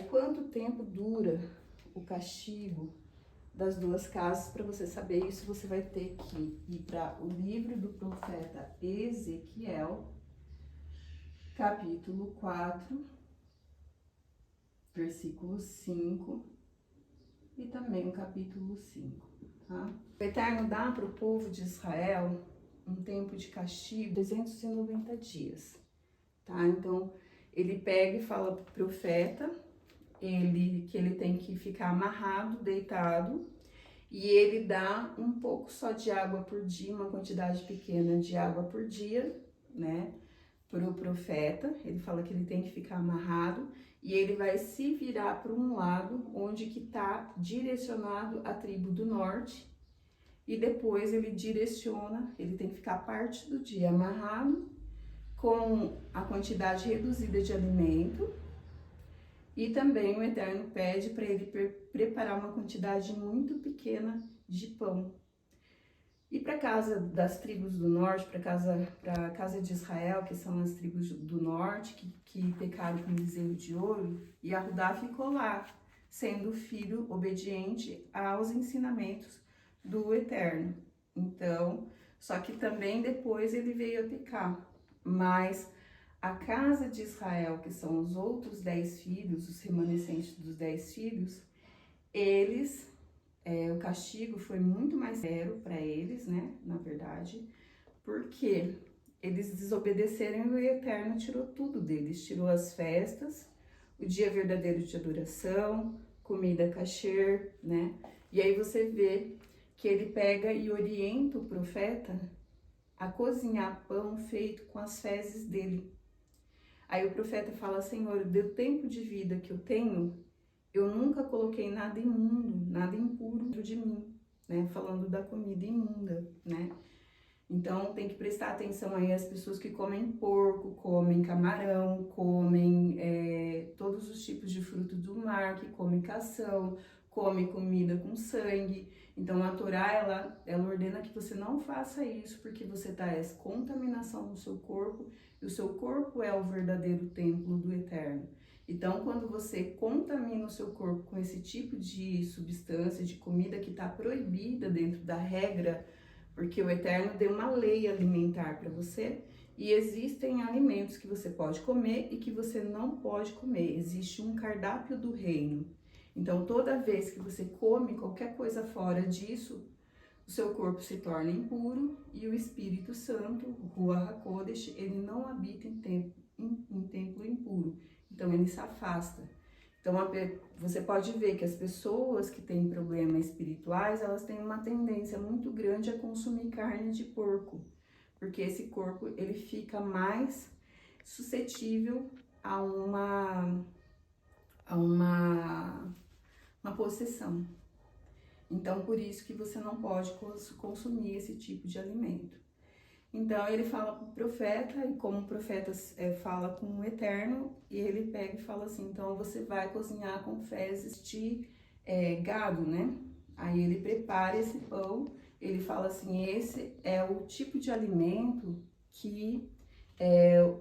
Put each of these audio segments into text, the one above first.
Quanto tempo dura o castigo das duas casas? Para você saber isso, você vai ter que ir para o livro do profeta Ezequiel, capítulo 4, versículo 5 e também o capítulo 5, tá? O Eterno dá para o povo de Israel um tempo de castigo, 390 dias, tá? Então, ele pega e fala para o profeta que ele tem que ficar amarrado, deitado, e ele dá um pouco só de água por dia, uma quantidade pequena de água por dia, né, para o profeta. Ele fala que ele tem que ficar amarrado e ele vai se virar para um lado onde que está direcionado a tribo do norte, e depois ele direciona, ele tem que ficar parte do dia amarrado com a quantidade reduzida de alimento. E também o Eterno pede para ele preparar uma quantidade muito pequena de pão. E para a casa das tribos do norte, para a casa de Israel, que são as tribos do norte, que pecaram com o bezerro de ouro, e Yahudá ficou lá, sendo filho obediente aos ensinamentos do Eterno. Então, só que também depois ele veio a pecar, mas a casa de Israel, que são os outros 10 filhos, os remanescentes dos 10 filhos, eles, o castigo foi muito mais sério para eles, né, na verdade, porque eles desobedeceram e o Eterno tirou tudo deles, tirou as festas, o dia verdadeiro de adoração, comida kasher, né, e aí você vê que ele pega e orienta o profeta a cozinhar pão feito com as fezes dele. Aí o profeta fala: Senhor, do tempo de vida que eu tenho, eu nunca coloquei nada imundo, nada impuro dentro de mim, né? Falando da comida imunda, né? Então tem que prestar atenção aí às pessoas que comem porco, comem camarão, comem todos os tipos de fruto do mar, que comem cação, comem comida com sangue. Então a Torá, ela ordena que você não faça isso, porque você traz contaminação no seu corpo, e o seu corpo é o verdadeiro templo do Eterno. Então, quando você contamina o seu corpo com esse tipo de substância, de comida que está proibida dentro da regra, porque o Eterno deu uma lei alimentar para você, e existem alimentos que você pode comer e que você não pode comer. Existe um cardápio do reino. Então, toda vez que você come qualquer coisa fora disso, o seu corpo se torna impuro e o Espírito Santo, o Ruach HaKodesh, ele não habita em templo impuro. Então, ele se afasta. Então, você pode ver que as pessoas que têm problemas espirituais, elas têm uma tendência muito grande a consumir carne de porco, porque esse corpo, ele fica mais suscetível a uma possessão. Então, por isso que você não pode consumir esse tipo de alimento. Então, ele fala para o profeta, e como o profeta fala com o Eterno, e ele pega e fala assim: então você vai cozinhar com fezes de gado, né? Aí ele prepara esse pão, ele fala assim: esse é o tipo de alimento que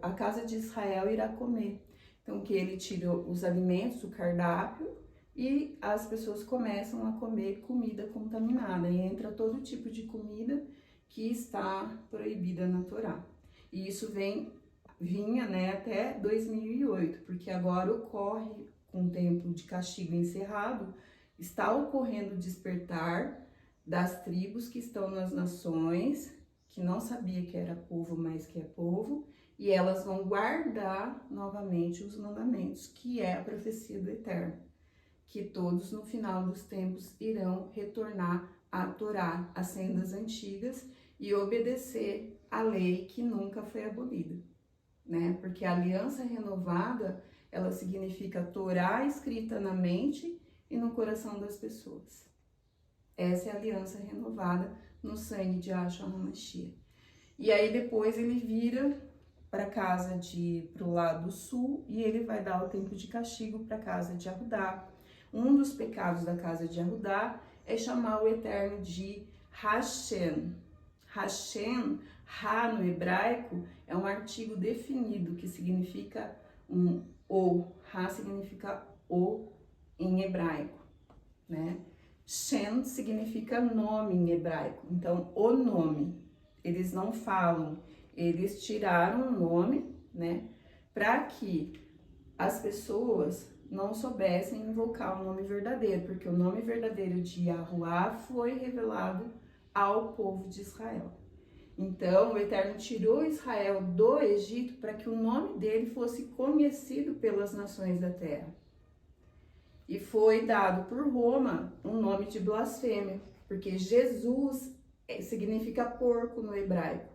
a casa de Israel irá comer. Então, que ele tira os alimentos, o cardápio, e as pessoas começam a comer comida contaminada, e entra todo tipo de comida que está proibida na Torá. E isso vinha, né, até 2008, porque agora ocorre, com o tempo de castigo encerrado, está ocorrendo o despertar das tribos que estão nas nações, que não sabia que era povo, mas que é povo, e elas vão guardar novamente os mandamentos, que é a profecia do Eterno, que todos no final dos tempos irão retornar à Torá, às sendas antigas, e obedecer a lei que nunca foi abolida, né? Porque a aliança renovada, ela significa Torá escrita na mente e no coração das pessoas. Essa é a aliança renovada no sangue de Yahshua HaMashiach. E aí depois ele vira para o lado sul, e ele vai dar o tempo de castigo para a casa de Yahudá. Um dos pecados da casa de Yahudá é chamar o Eterno de Hashem. Hashem, Ra no hebraico, é um artigo definido que significa ou. Ra significa o em hebraico, né? Shem significa nome em hebraico, então o nome. Eles não falam, eles tiraram o nome, né? Para que as pessoas não soubessem invocar o nome verdadeiro, porque o nome verdadeiro de Yahuwá foi revelado ao povo de Israel. Então, o Eterno tirou Israel do Egito para que o nome dele fosse conhecido pelas nações da terra. E foi dado por Roma um nome de blasfêmia, porque Jesus significa porco no hebraico.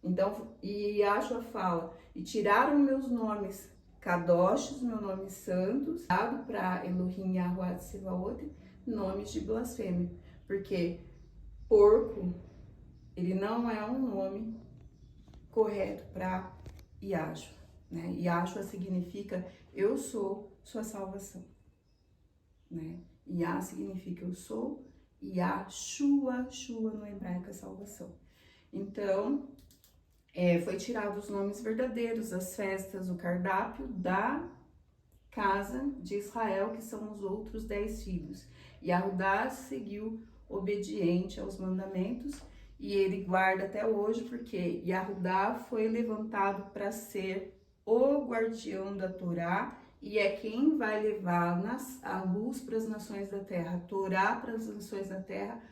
Então, e Yahshua fala, e tiraram meus nomes Kadoshos, meu nome santos, dado para Elohim Yahuwah Tsevaot, nomes de blasfêmia, porque porco, ele não é um nome correto para Yahshua, né? Yahshua significa eu sou sua salvação, né? Yah significa eu sou, Yahshua, Shua no hebraico é salvação. Então, foi tirado os nomes verdadeiros, as festas, o cardápio da casa de Israel, que são os outros 10 filhos. Yahudá seguiu obediente aos mandamentos e ele guarda até hoje, porque Yahudá foi levantado para ser o guardião da Torá e é quem vai levar a luz para as nações da terra, a Torá para as nações da terra,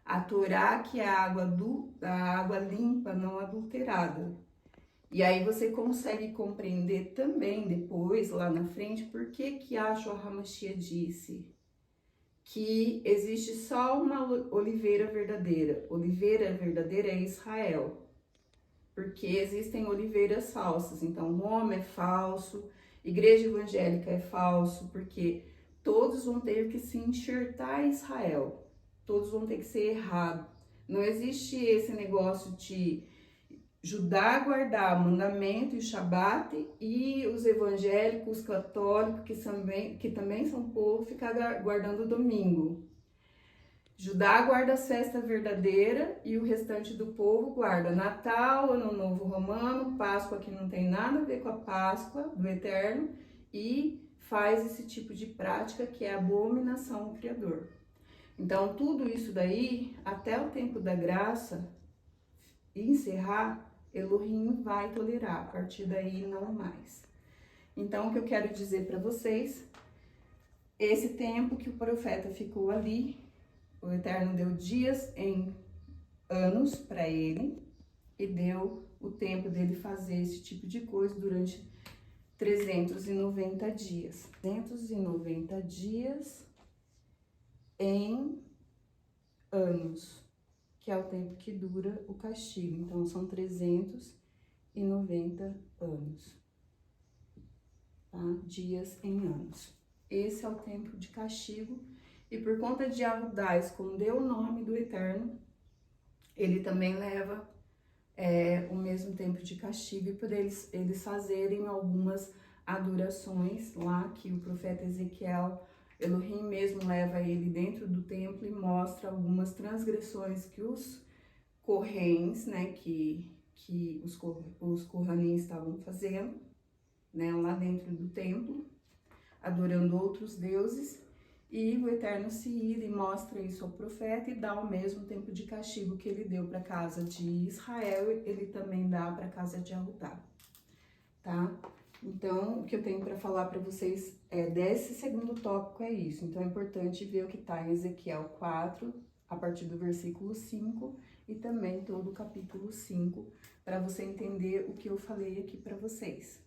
a Torá que é a água limpa, não adulterada. E aí você consegue compreender também depois, lá na frente, por que Yahshua HaMashiach disse que existe só uma oliveira verdadeira. Oliveira verdadeira é Israel, porque existem oliveiras falsas. Então, Roma é falso, igreja evangélica é falso, porque todos vão ter que se enxertar em Israel. Todos vão ter que ser errados. Não existe esse negócio de Judá guardar o mandamento e o Shabat e os evangélicos, católicos, que também são povo, ficar guardando o domingo. Judá guarda a festa verdadeira e o restante do povo guarda Natal, Ano Novo Romano, Páscoa que não tem nada a ver com a Páscoa do Eterno e faz esse tipo de prática que é abominação ao Criador. Então, tudo isso daí, até o tempo da graça encerrar, Elohim vai tolerar, a partir daí não mais. Então, o que eu quero dizer para vocês, esse tempo que o profeta ficou ali, o Eterno deu dias em anos para ele e deu o tempo dele fazer esse tipo de coisa durante 390 dias. 390 dias em anos, que é o tempo que dura o castigo. Então, são 390 anos, tá? Dias em anos. Esse é o tempo de castigo. E por conta de Yahudá esconder o nome do Eterno, ele também leva o mesmo tempo de castigo, e por eles fazerem algumas adorações lá, que o profeta Ezequiel, Elohim mesmo leva ele dentro do templo e mostra algumas transgressões que os correntes, né, que os Kohanim estavam fazendo, né, lá dentro do templo, adorando outros deuses, e o Eterno se ira e mostra isso ao profeta e dá o mesmo tempo de castigo que ele deu para a casa de Israel, ele também dá para a casa de Yahudá, tá? Então, o que eu tenho para falar para vocês desse segundo tópico é isso. Então, é importante ver o que está em Ezequiel 4, a partir do versículo 5, e também todo o capítulo 5, para você entender o que eu falei aqui para vocês.